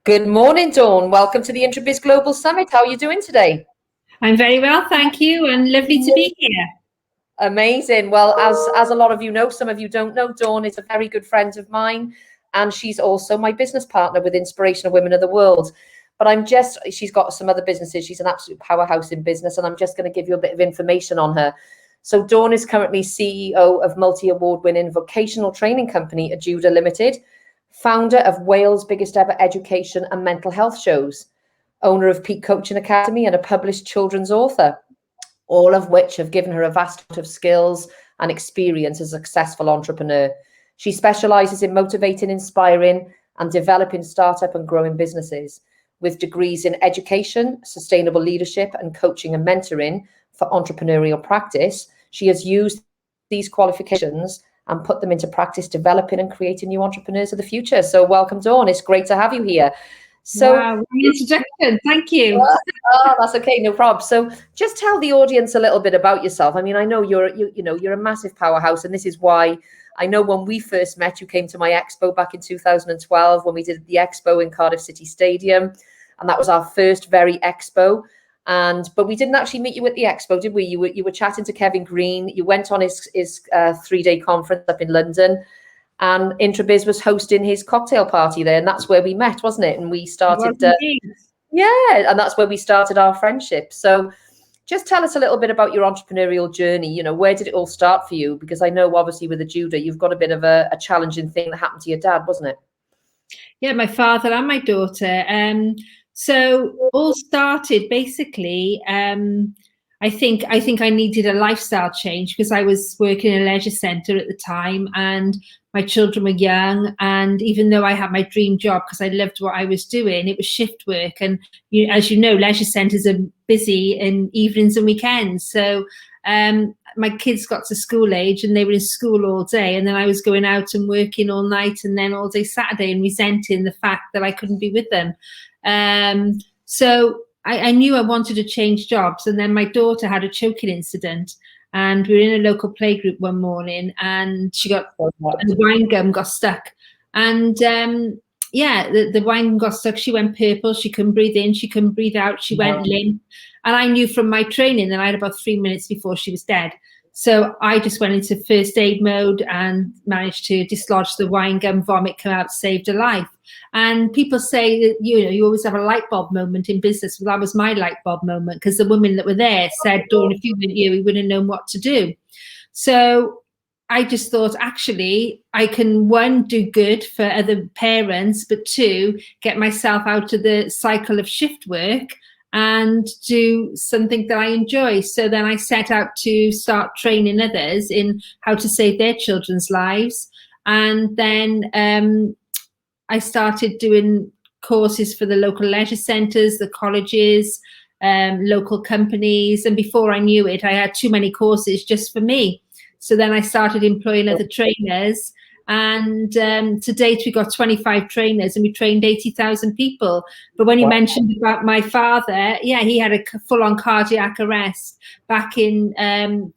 Good morning, Dawn. Welcome to the Introbiz Global Summit. How are you doing today? I'm very well, thank you, and lovely to be here. Amazing. Well, as a lot of you know, some of you don't know, Dawn is a very good friend of mine, and she's also my business partner with Inspirational Women of the World. But she's got some other businesses. She's an absolute powerhouse in business, and I'm just going to give you a bit of information on her. So Dawn is currently CEO of multi-award-winning vocational training company, Ajuda Limited, founder of Wales' biggest ever education and mental health shows, owner of Peak Coaching Academy, and a published children's author, all of which have given her a vast amount of skills and experience as a successful entrepreneur. She specializes in motivating, inspiring, and developing startup and growing businesses with degrees in education, sustainable leadership, and coaching and mentoring for entrepreneurial practice. She has used these qualifications and put them into practice, developing and creating new entrepreneurs of the future. So welcome, Dawn. It's great to have you here. So, wow, introduction. Thank you. Oh, that's okay, no problem. So just tell the audience a little bit about yourself. I mean, I know you're a massive powerhouse, and this is why I know when we first met, you came to my expo back in 2012 when we did the expo in Cardiff City Stadium, and that was our first very expo. But we didn't actually meet you at the expo, did we? You were chatting to Kevin Green. You went on his 3-day conference up in London, and Introbiz was hosting his cocktail party there, and that's where we met, wasn't it? And we started, and that's where we started our friendship. So just tell us a little bit about your entrepreneurial journey. You know, where did it all start for you? Because I know obviously with Ajuda, you've got a bit of a challenging thing that happened to your dad, wasn't it? Yeah, my father and my daughter. So all started basically, I think I needed a lifestyle change because I was working in a leisure centre at the time, and my children were young. And even though I had my dream job because I loved what I was doing, it was shift work. And as you know, leisure centres are busy in evenings and weekends. So my kids got to school age and they were in school all day. And then I was going out and working all night and then all day Saturday and resenting the fact that I couldn't be with them. So I knew I wanted to change jobs. And then my daughter had a choking incident, and we were in a local playgroup one morning, and the wine gum got stuck. And the wine gum got stuck. She went purple. She couldn't breathe in. She couldn't breathe out. She went limp. And I knew from my training that I had about 3 minutes before she was dead. So I just went into first aid mode and managed to dislodge the wine gum, vomit come out, saved her life. And people say that, you always have a light bulb moment in business. Well, that was my light bulb moment, because the women that were there said, Dawn, if you weren't here, we wouldn't have known what to do. So I just thought, actually, I can, one, do good for other parents, but two, get myself out of the cycle of shift work and do something that I enjoy. So then I set out to start training others in how to save their children's lives. And then I started doing courses for the local leisure centres, the colleges, local companies. And before I knew it, I had too many courses just for me. So then I started employing other trainers. And to date, we got 25 trainers and we trained 80,000 people. But when you mentioned about my father, yeah, he had a full-on cardiac arrest back in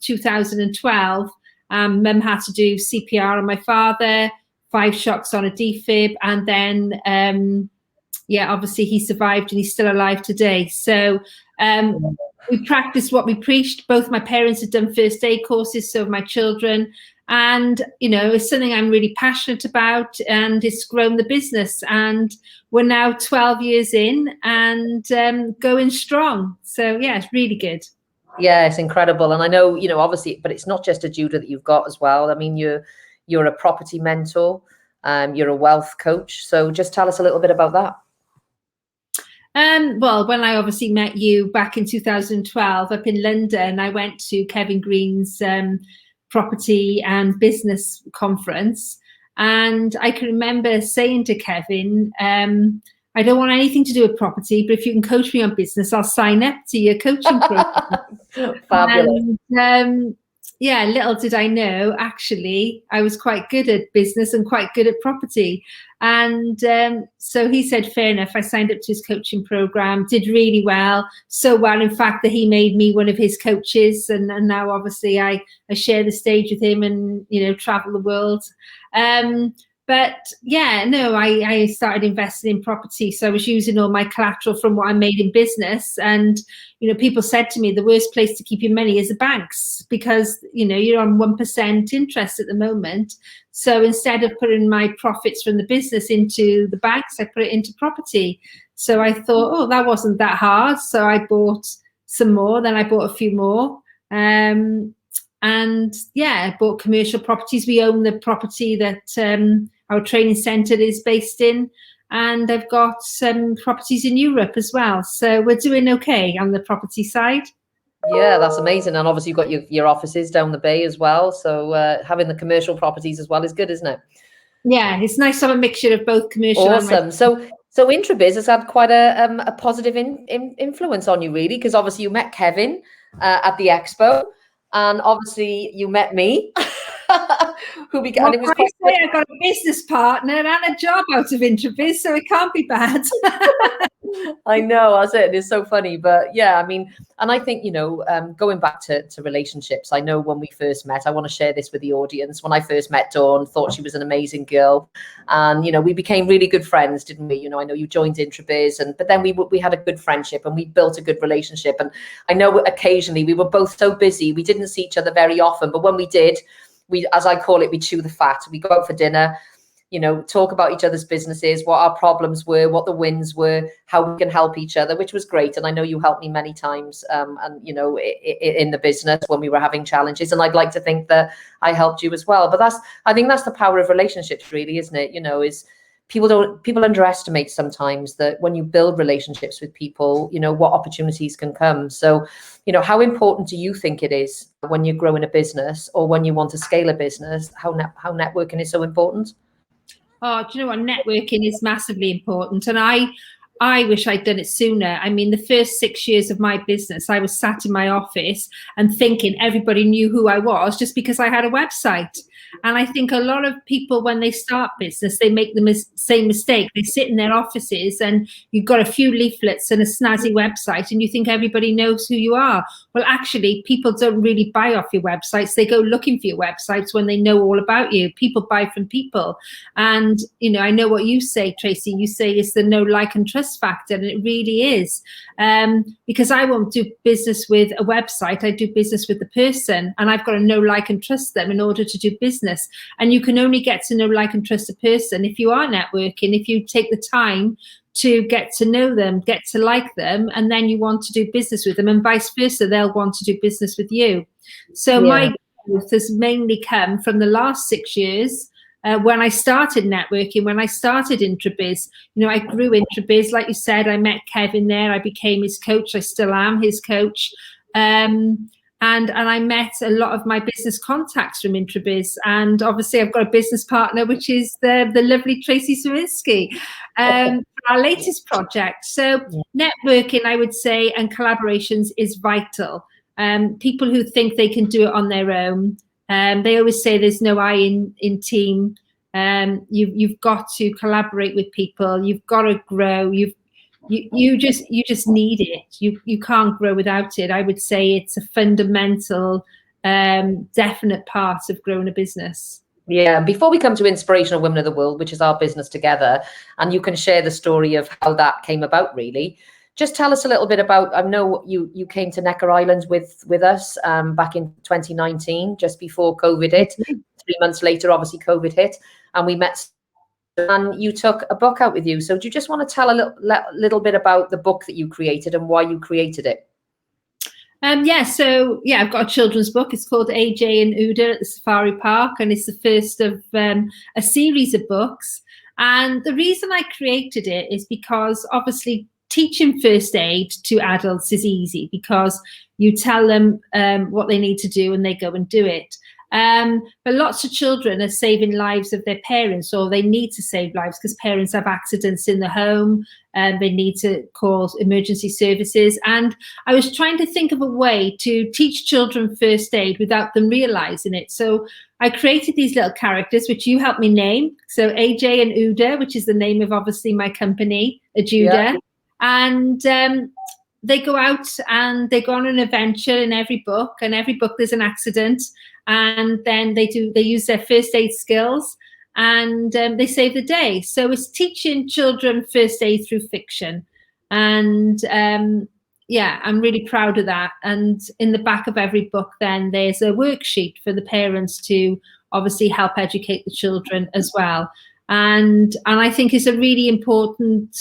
2012. Mum had to do CPR on my father, 5 shocks on a defib. And then, obviously he survived and he's still alive today. So we practiced what we preached. Both my parents had done first aid courses, so have my children. And, it's something I'm really passionate about, and it's grown the business. And we're now 12 years in and going strong. So, yeah, it's really good. Yeah, it's incredible. And I know, obviously, but it's not just Ajuda that you've got as well. I mean, you're a property mentor, you're a wealth coach. So just tell us a little bit about that. Well, when I obviously met you back in 2012 up in London, I went to Kevin Green's property and business conference, and I can remember saying to Kevin, I don't want anything to do with property, but if you can coach me on business, I'll sign up to your coaching program. Fabulous. And, little did I know, actually, I was quite good at business and quite good at property. And so he said, fair enough. I signed up to his coaching program, did really well. So well, in fact, that he made me one of his coaches. And now, obviously, I share the stage with him and, travel the world. But yeah, no, I started investing in property. So I was using all my collateral from what I made in business. And, people said to me, the worst place to keep your money is the banks, because, you're on 1% interest at the moment. So instead of putting my profits from the business into the banks, I put it into property. So I thought, oh, that wasn't that hard. So I bought some more, then I bought a few more. And yeah, I bought commercial properties. We own the property that our training centre is based in, and I've got some properties in Europe as well. So we're doing okay on the property side. Yeah, that's amazing. And obviously you've got your offices down the bay as well. So having the commercial properties as well is good, isn't it? Yeah, it's nice to have a mixture of both commercial awesome. and So Introbiz has had quite a positive influence on you, really, because obviously you met Kevin at the expo, and obviously you met me. Who began? Well, it was I quite say I got a business partner and a job out of Introbiz, so it can't be bad. I know, that's it. It's so funny, but yeah, I mean, and I think going back to relationships, I know when we first met, I want to share this with the audience. When I first met Dawn, thought she was an amazing girl, and we became really good friends, didn't we? I know you joined Introbiz, but then we had a good friendship and we built a good relationship. And I know occasionally we were both so busy, we didn't see each other very often, but when we did, we, as I call it, we chew the fat. We go out for dinner, talk about each other's businesses, what our problems were, what the wins were, how we can help each other, which was great. And I know you helped me many times, in the business when we were having challenges. And I'd like to think that I helped you as well. But I think that's the power of relationships, really, isn't it? Is people underestimate sometimes that when you build relationships with people, what opportunities can come. So, how important do you think it is when you're growing a business or when you want to scale a business, how networking is so important? Oh, do you know what? Networking is massively important. And I wish I'd done it sooner. I mean, the first 6 years of my business, I was sat in my office and thinking everybody knew who I was just because I had a website. And I think a lot of people, when they start business, they make the same mistake. They sit in their offices and you've got a few leaflets and a snazzy website and you think everybody knows who you are. Well, actually, people don't really buy off your websites. They go looking for your websites when they know all about you. People buy from people. And, I know what you say, Tracy. You say it's the know, like, and trust factor. And it really is. Because I won't do business with a website. I do business with the person. And I've got to know, like, and trust them in order to do business. And you can only get to know, like, and trust a person if you are networking, if you take the time to get to know them, get to like them, and then you want to do business with them, and vice versa, they'll want to do business with you. So my growth has mainly come from the last 6 years. When I started networking, when I started Introbiz, I grew Introbiz. Like you said, I met Kevin there. I became his coach. I still am his coach. And I met a lot of my business contacts from Introbiz. And obviously I've got a business partner, which is the lovely Tracy Swinsky, for our latest project. So networking, I would say, and collaborations is vital. People who think they can do it on their own, they always say there's no I in team. You've got to collaborate with people. You've got to grow. You just need it. You can't grow without it. I would say it's a fundamental, definite part of growing a business. Yeah. Before we come to Inspirational Women of the World, which is our business together, and you can share the story of how that came about, really. Just tell us a little bit about, I know you came to Necker Island with us back in 2019, just before COVID hit. 3 months later, obviously, COVID hit, and we met. And you took a book out with you. So do you just want to tell a little bit about the book that you created and why you created it? I've got a children's book. It's called AJ and Uda at the Safari Park, and it's the first of a series of books. And the reason I created it is because obviously teaching first aid to adults is easy because you tell them what they need to do and they go and do it. But lots of children are saving lives of their parents, or they need to save lives because parents have accidents in the home and they need to call emergency services. And I was trying to think of a way to teach children first aid without them realizing it. So I created these little characters, which you helped me name. So AJ and Uda, which is the name of obviously my company, Ajuda. Yeah. And they go out and they go on an adventure in every book, and every book there's an accident. And then they use their first aid skills, and they save the day. So it's teaching children first aid through fiction. And yeah, I'm really proud of that. And in the back of every book, then there's a worksheet for the parents to obviously help educate the children as well. And I think it's a really important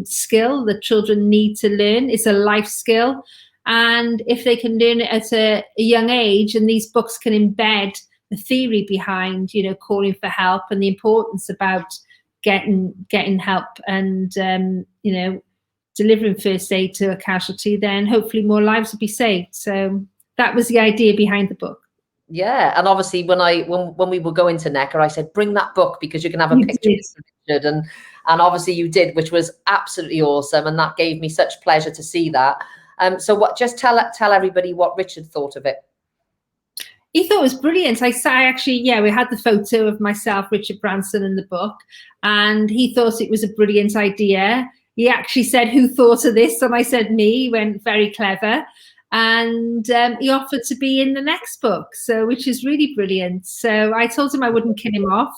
skill that children need to learn. It's a life skill. And if they can learn it at a young age, and these books can embed the theory behind, you know, calling for help and the importance about getting help and, you know, delivering first aid to a casualty, then hopefully more lives will be saved. So that was the idea behind the book. Yeah, and obviously when we were going to Necker, I said, bring that book because you can have a picture of Richard, and obviously you did, which was absolutely awesome, and that gave me such pleasure to see that. So what? Just tell everybody what Richard thought of it. He thought it was brilliant. I actually, yeah, we had the photo of myself, Richard Branson, in the book, and he thought it was a brilliant idea. He actually said, "Who thought of this?" And I said, "Me." He went, "Very clever." And he offered to be in the next book, so which is really brilliant. So I told him I wouldn't kill him off.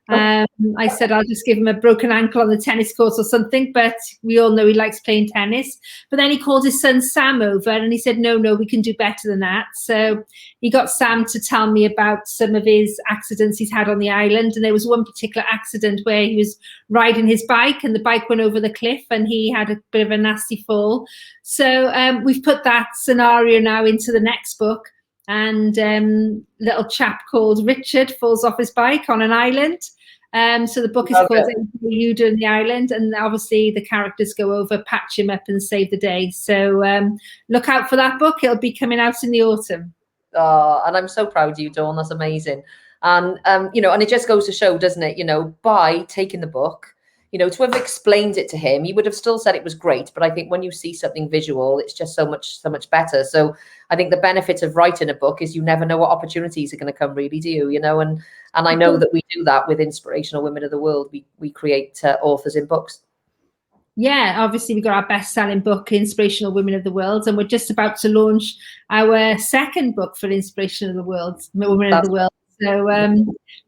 I said I'll just give him a broken ankle on the tennis court or something, but we all know he likes playing tennis. But then he called his son Sam over and he said, no, we can do better than that. So he got Sam to tell me about some of his accidents he's had on the island. And there was one particular accident where he was riding his bike and the bike went over the cliff and he had a bit of a nasty fall. So we've put that scenario now into the next book. And little chap called Richard falls off his bike on an island. So the book is called Ajuda and the Island, and obviously the characters go over, patch him up and save the day. So look out for that book. It'll be coming out in the autumn. Oh, and I'm so proud of you, Dawn. That's amazing. And, you know, and it just goes to show, doesn't it, you know, by taking the book, you know, to have explained it to him, he would have still said it was great. But I think when you see something visual, it's just so much better. So I think the benefit of writing a book is you never know what opportunities are going to come, really, do you? You know, and I know that we do that with Inspirational Women of the World. We create authors in books. Yeah, obviously we've got our best-selling book, Inspirational Women of the World, and we're just about to launch our second book for Inspirational of the World, Women of the World. So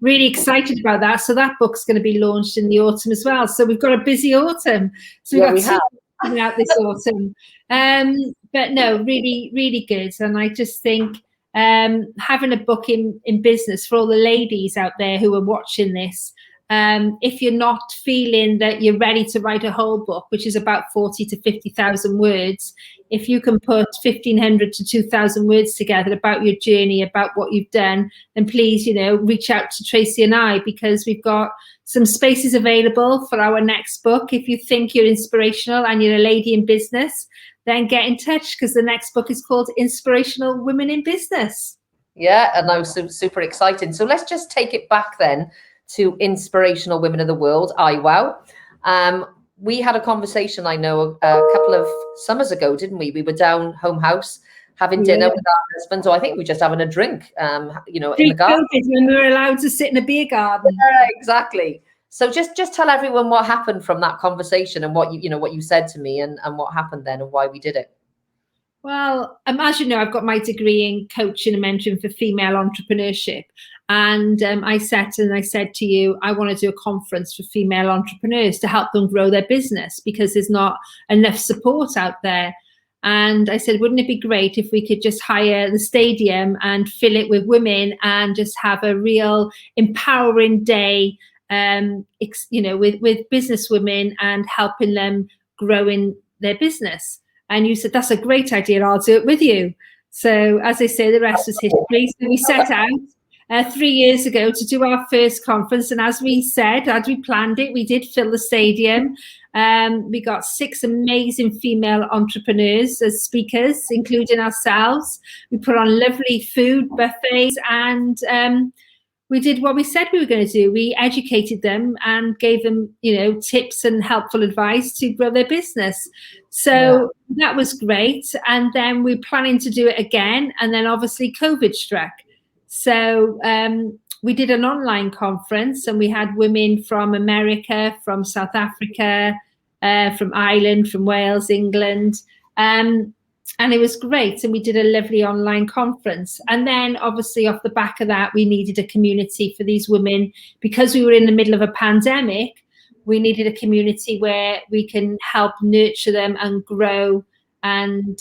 really excited about that. So that book's going to be launched in the autumn as well. So we've got a busy autumn. So we've got two coming out this autumn. But no, really, really good. And I just think having a book in business for all the ladies out there who are watching this, if you're not feeling that you're ready to write a whole book, which is about 40 to 50,000 words, if you can put 1,500 to 2,000 words together about your journey, about what you've done, then please, you know, reach out to Tracy and I, because we've got some spaces available for our next book. If you think you're inspirational and you're a lady in business, then get in touch, because the next book is called Inspirational Women in Business. Yeah, and that was super exciting. So let's just take it back then to Inspirational Women of the World, IWOW. We had a conversation, I know, a couple of summers ago, didn't we? We were down home house having dinner with our husbands, or I think we were just having a drink, you know, in the garden. When we were allowed to sit in a beer garden. Yeah, exactly. So just tell everyone what happened from that conversation and what you said to me and what happened then and why we did it. Well, as you know, I've got my degree in coaching and mentoring for female entrepreneurship. And I said to you, I want to do a conference for female entrepreneurs to help them grow their business, because there's not enough support out there. And I said, wouldn't it be great if we could just hire the stadium and fill it with women and just have a real empowering day, you know, with business women and helping them grow in their business. And you said, that's a great idea. I'll do it with you. So as I say, the rest was history. So we set out 3 years ago to do our first conference. And as we said, as we planned it, we did fill the stadium. We got 6 amazing female entrepreneurs as speakers, including ourselves. We put on lovely food buffets, and we did what we said we were going to do. We educated them and gave them, you know, tips and helpful advice to grow their business. So that was great. And then we're planning to do it again. And then obviously COVID struck. So we did an online conference, and we had women from America, from South Africa, from Ireland, from Wales, England. And it was great. And we did a lovely online conference. And then obviously off the back of that, we needed a community for these women because we were in the middle of a pandemic. We needed a community where we can help nurture them and grow and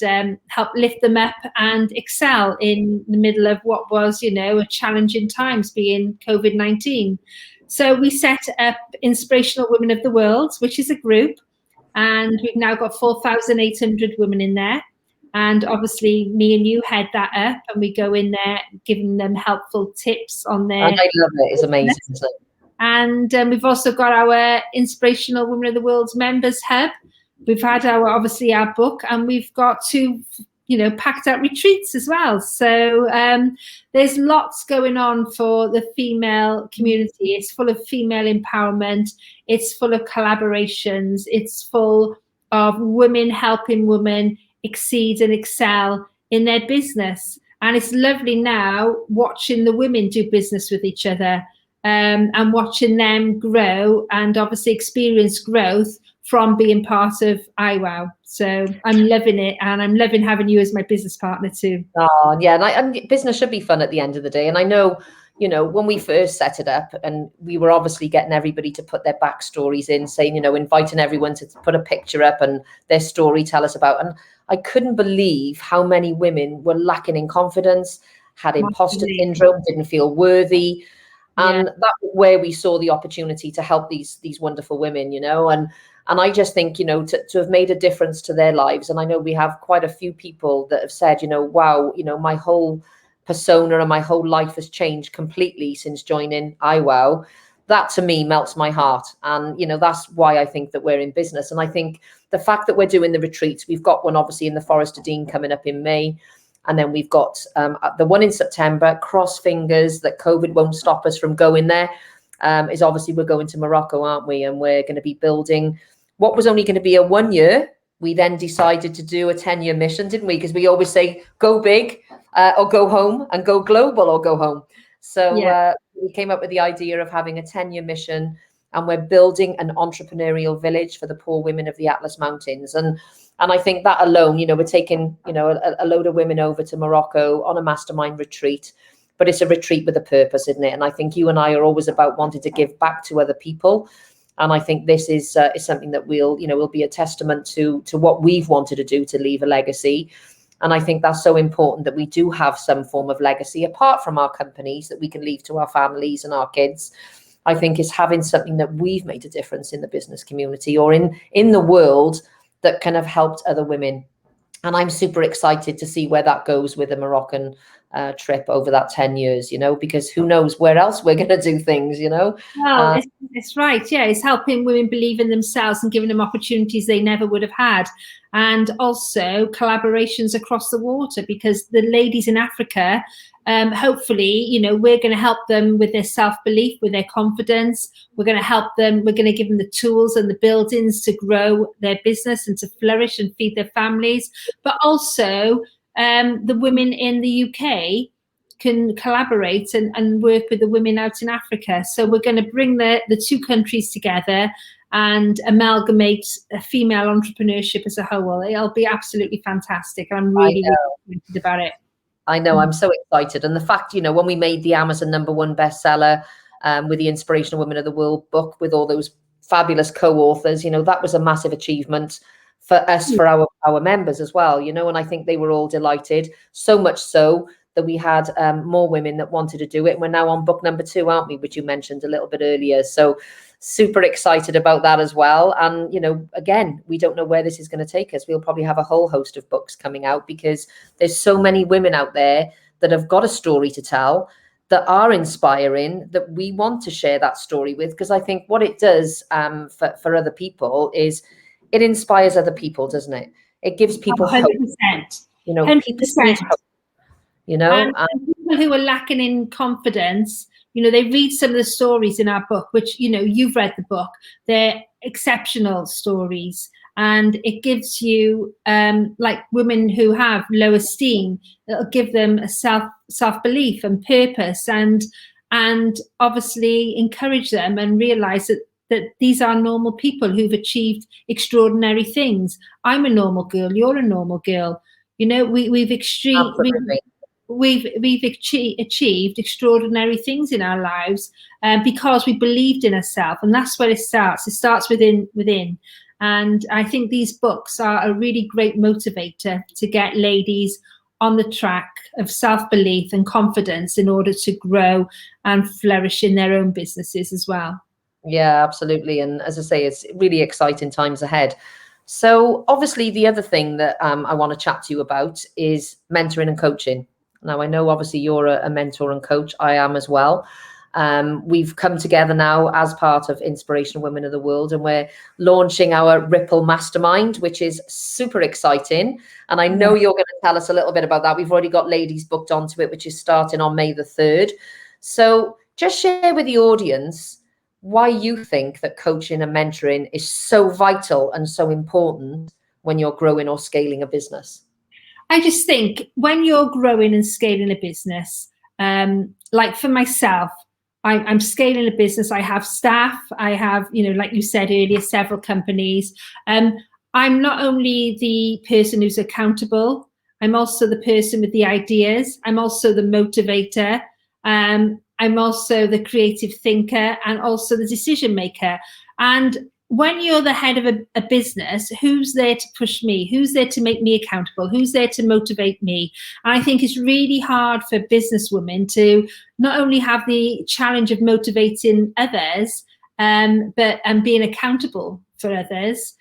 help lift them up and excel in the middle of what was, you know, a challenging times being COVID-19. So we set up Inspirational Women of the World, which is a group. And we've now got 4,800 women in there. And obviously, me and you head that up, and we go in there giving them helpful tips on their. And I love it. It's amazing, isn't it? And we've also got our Inspirational Women of the World's members hub. We've had obviously our book, and we've got 2, you know, packed out retreats as well. So there's lots going on for the female community. It's full of female empowerment. It's full of collaborations. It's full of women helping women exceed and excel in their business. And it's lovely now watching the women do business with each other and watching them grow and obviously experience growth from being part of iWow. So I'm loving it, and I'm loving having you as my business partner too. Oh, yeah, and business should be fun at the end of the day. And I know, you know, when we first set it up, and we were obviously getting everybody to put their backstories in, saying, you know, inviting everyone to put a picture up and their story, tell us about. And I couldn't believe how many women were lacking in confidence, had imposter syndrome, didn't feel worthy. And that was where we saw the opportunity to help these wonderful women, you know, and I just think, you know, to have made a difference to their lives. And I know we have quite a few people that have said, you know, wow, you know, my whole persona and my whole life has changed completely since joining iWow. That to me melts my heart. And, you know, that's why I think that we're in business. And I think the fact that we're doing the retreats, we've got one obviously in the Forest of Dean coming up in May. And then we've got the one in September. Cross fingers that COVID won't stop us from going there. Is obviously we're going to Morocco, aren't we? And we're going to be building what was only going to be a 1 year. We then decided to do a 10-year mission, didn't we? Because we always say, go big or go home, and go global or go home. So we came up with the idea of having a 10-year mission, and we're building an entrepreneurial village for the poor women of the Atlas Mountains. And I think that alone, you know, we're taking, you know, a load of women over to Morocco on a mastermind retreat, but it's a retreat with a purpose, isn't it? And I think you and I are always about wanting to give back to other people. And I think this is something that will be a testament to what we've wanted to do to leave a legacy. And I think that's so important that we do have some form of legacy apart from our companies that we can leave to our families and our kids. I think is having something that we've made a difference in the business community or in the world that kind of helped other women. And I'm super excited to see where that goes with the Moroccan trip over that 10 years, you know, because who knows where else we're going to do things, you know. Well, it's right. Yeah, it's helping women believe in themselves and giving them opportunities they never would have had. And also collaborations across the water, because the ladies in Africa, hopefully, you know, we're going to help them with their self-belief, with their confidence. We're going to help them. We're going to give them the tools and the buildings to grow their business and to flourish and feed their families. But also the women in the UK can collaborate and work with the women out in Africa. So we're going to bring the 2 countries together and amalgamate a female entrepreneurship as a whole. It'll be absolutely fantastic. I'm really excited about it. I know, I'm so excited. And the fact, you know, when we made the Amazon #1 bestseller with the Inspirational Women of the World book with all those fabulous co-authors, you know, that was a massive achievement for us, for our members as well, you know, and I think they were all delighted, so much so that we had more women that wanted to do it. We're now on book #2, aren't we, which you mentioned a little bit earlier. So super excited about that as well. And, you know, again, we don't know where this is going to take us. We'll probably have a whole host of books coming out because there's so many women out there that have got a story to tell, that are inspiring, that we want to share that story with. Because I think what it does for other people is it inspires other people, doesn't it? It gives people 100%. hope. You know, 100%. people need hope. You know, and people who are lacking in confidence, you know, they read some of the stories in our book, which, you know, you've read the book. They're exceptional stories. And it gives you, like women who have low esteem, it'll give them a self-belief and purpose and obviously encourage them and realize that these are normal people who've achieved extraordinary things. I'm a normal girl. You're a normal girl. You know, we've achieved extraordinary things in our lives because we believed in ourselves, and that's where it starts. It starts within. And I think these books are a really great motivator to get ladies on the track of self-belief and confidence in order to grow and flourish in their own businesses as well. Yeah, absolutely. And as I say, it's really exciting times ahead. So obviously the other thing that I want to chat to you about is mentoring and coaching. Now, I know obviously you're a mentor and coach. I am as well. We've come together now as part of Inspirational Women of the World, and we're launching our Ripple Mastermind, which is super exciting. And I know you're going to tell us a little bit about that. We've already got ladies booked onto it, which is starting on May the 3rd. So just share with the audience why you think that coaching and mentoring is so vital and so important when you're growing or scaling a business. I just think when you're growing and scaling a business, like for myself, I'm scaling a business. I have staff. I have, you know, like you said earlier, several companies. I'm not only the person who's accountable, I'm also the person with the ideas. I'm also the motivator. I'm also the creative thinker and also the decision maker. And when you're the head of a business, who's there to push me? Who's there to make me accountable? Who's there to motivate me? And I think it's really hard for businesswomen to not only have the challenge of motivating others, but being accountable for others.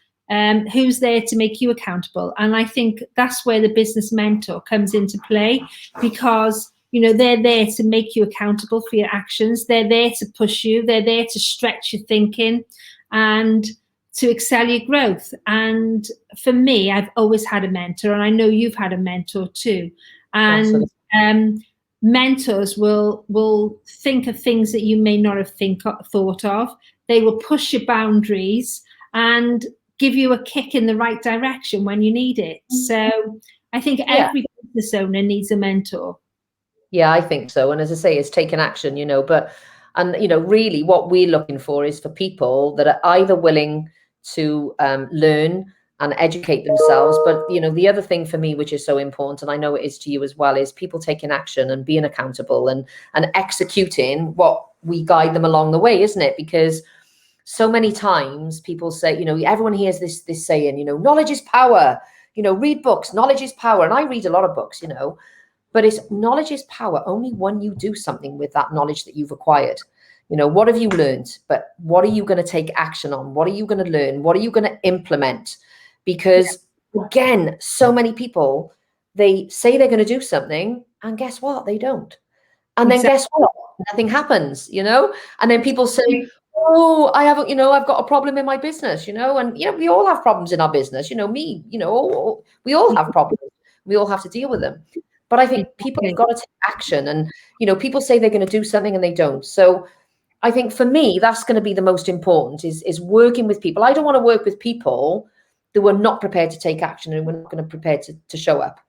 Who's there to make you accountable? And I think that's where the business mentor comes into play, because you know, they're there to make you accountable for your actions. They're there to push you. They're there to stretch your thinking and to excel your growth. And for me, I've always had a mentor, and I know you've had a mentor too. And mentors will think of things that you may not have thought of. They will push your boundaries and give you a kick in the right direction when you need it. So I think every business owner needs a mentor. Yeah, I think so. And as I say, it's taking action, you know, really what we're looking for is for people that are either willing to learn and educate themselves. But, you know, the other thing for me, which is so important, and I know it is to you as well, is people taking action and being accountable and executing what we guide them along the way, isn't it? Because so many times people say, you know, everyone hears this saying, you know, knowledge is power, you know, read books, knowledge is power. And I read a lot of books, you know, but it's knowledge is power only when you do something with that knowledge that you've acquired. You know, what have you learned? But what are you going to take action on? What are you going to learn? What are you going to implement? Because again, so many people, they say they're going to do something, and guess what? They don't. And then guess what? Nothing happens, you know? And then people say, oh, I haven't, you know, I've got a problem in my business, you know? And, you know, we all have problems in our business, you know, me, you know, we all have problems. We all have to deal with them. But I think people have got to take action, and, you know, people say they're going to do something and they don't. So I think for me, that's going to be the most important is working with people. I don't want to work with people that were not prepared to take action and we're not going to prepare to show up.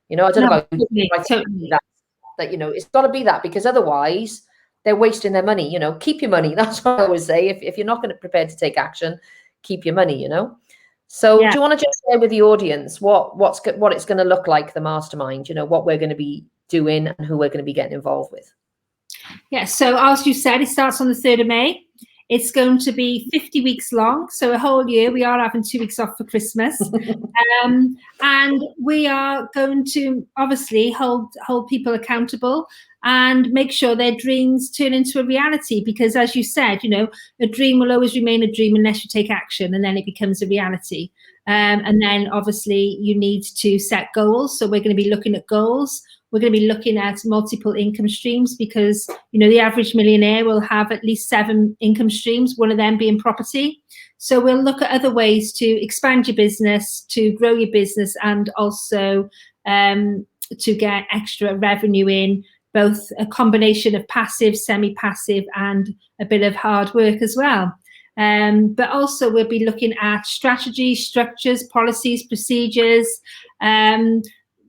You know, I don't know about you, that, you know, it's got to be that, because otherwise they're wasting their money. You know, keep your money. That's what I always say. If you're not going to prepare to take action, keep your money, you know. So do you want to just share with the audience what it's going to look like, the mastermind, you know, what we're going to be doing and who we're going to be getting involved with? Yeah, so as you said, it starts on the 3rd of May. It's going to be 50 weeks long, so a whole year. We are having 2 weeks off for Christmas. And we are going to obviously hold people accountable and make sure their dreams turn into a reality. Because as you said, you know, a dream will always remain a dream unless you take action, and then it becomes a reality. And then obviously you need to set goals. So we're going to be looking at goals. We're going to be looking at multiple income streams, because, you know, the average millionaire will have at least 7 income streams, one of them being property. So we'll look at other ways to expand your business, to grow your business, and also to get extra revenue in, both a combination of passive, semi-passive, and a bit of hard work as well. But also we'll be looking at strategy, structures, policies, procedures.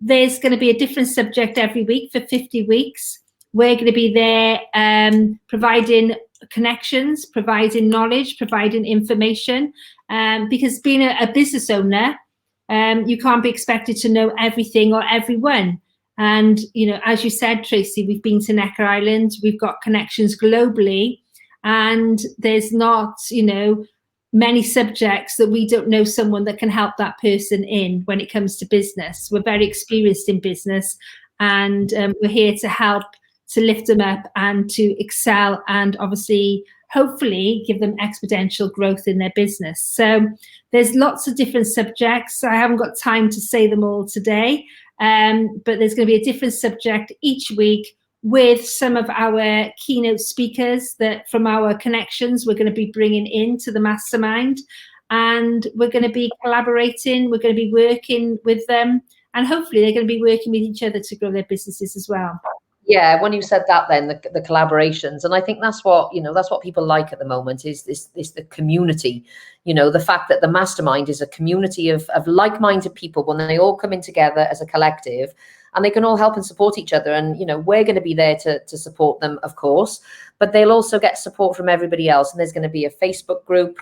There's going to be a different subject every week for 50 weeks. We're going to be there providing connections, providing knowledge, providing information, because being a business owner, you can't be expected to know everything or everyone. And, you know, as you said, Tracy, we've been to Necker Island, we've got connections globally, and there's not, you know, many subjects that we don't know someone that can help that person in when it comes to business. We're very experienced in business, and we're here to help to lift them up and to excel, and obviously hopefully give them exponential growth in their business. So there's lots of different subjects. I haven't got time to say them all today, but there's going to be a different subject each week with some of our keynote speakers that from our connections we're going to be bringing into the mastermind, and we're going to be collaborating, we're going to be working with them, and hopefully they're going to be working with each other to grow their businesses as well. Yeah, when you said that, then the collaborations, and I think that's what, you know, that's what people like at the moment, is this the community. You know, the fact that the mastermind is a community of like-minded people when they all come in together as a collective, and they can all help and support each other. And, you know, we're going to be there to support them, of course, but they'll also get support from everybody else. And there's going to be a Facebook group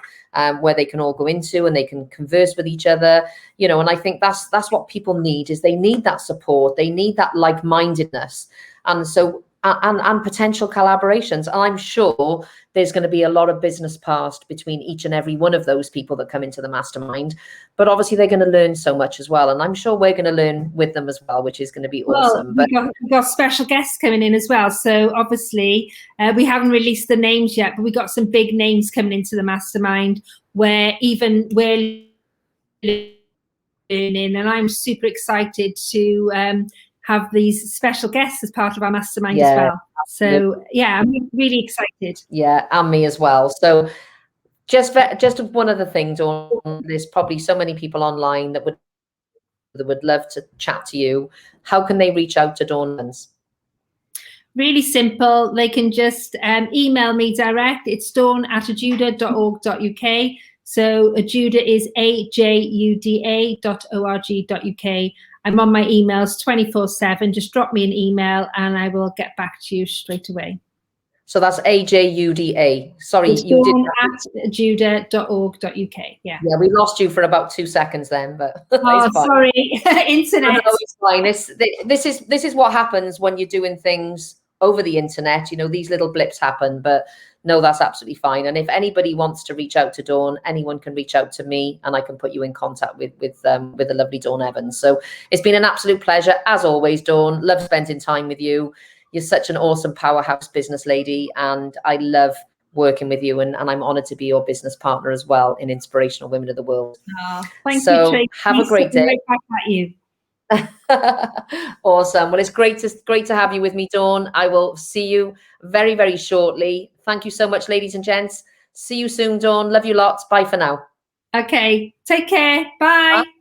where they can all go into and they can converse with each other, you know, and I think that's what people need, is they need that support. They need that like-mindedness. And so, and potential collaborations. I'm sure there's going to be a lot of business passed between each and every one of those people that come into the mastermind, but obviously they're going to learn so much as well. And I'm sure we're going to learn with them as well, which is going to be awesome. But we've got special guests coming in as well. So obviously we haven't released the names yet, but we got some big names coming into the mastermind where even we're learning, and I'm super excited to have these special guests as part of our mastermind as well. So yeah, I'm really excited. Yeah, and me as well. So just one other thing, Dawn, there's probably so many people online that would love to chat to you. How can they reach out to Dawn? Really simple. They can just email me direct. It's dawn@ajuda.org.uk. So Ajuda is ajuda.org.uk. I'm on my emails 24/7. Just drop me an email and I will get back to you straight away. So that's AJUDA. Sorry, it's you did @ajuda.org.uk. Yeah. Yeah, we lost you for about 2 seconds then, but oh, sorry, internet. No, it's fine. This is what happens when you're doing things over the internet. You know, these little blips happen, but no, that's absolutely fine. And if anybody wants to reach out to Dawn, anyone can reach out to me, and I can put you in contact with the lovely Dawn Evans. So it's been an absolute pleasure as always, Dawn. Love spending time with you. You're such an awesome powerhouse business lady, and I love working with you, and I'm honored to be your business partner as well in Inspirational Women of the World. Oh, thank you, Tracy. Have a great day. Right back at you. Awesome. Well, it's great to have you with me, Dawn. I will see you very, very shortly. Thank you so much, ladies and gents. See you soon, Dawn. Love you lots. Bye for now. Okay. Take care. Bye. Bye.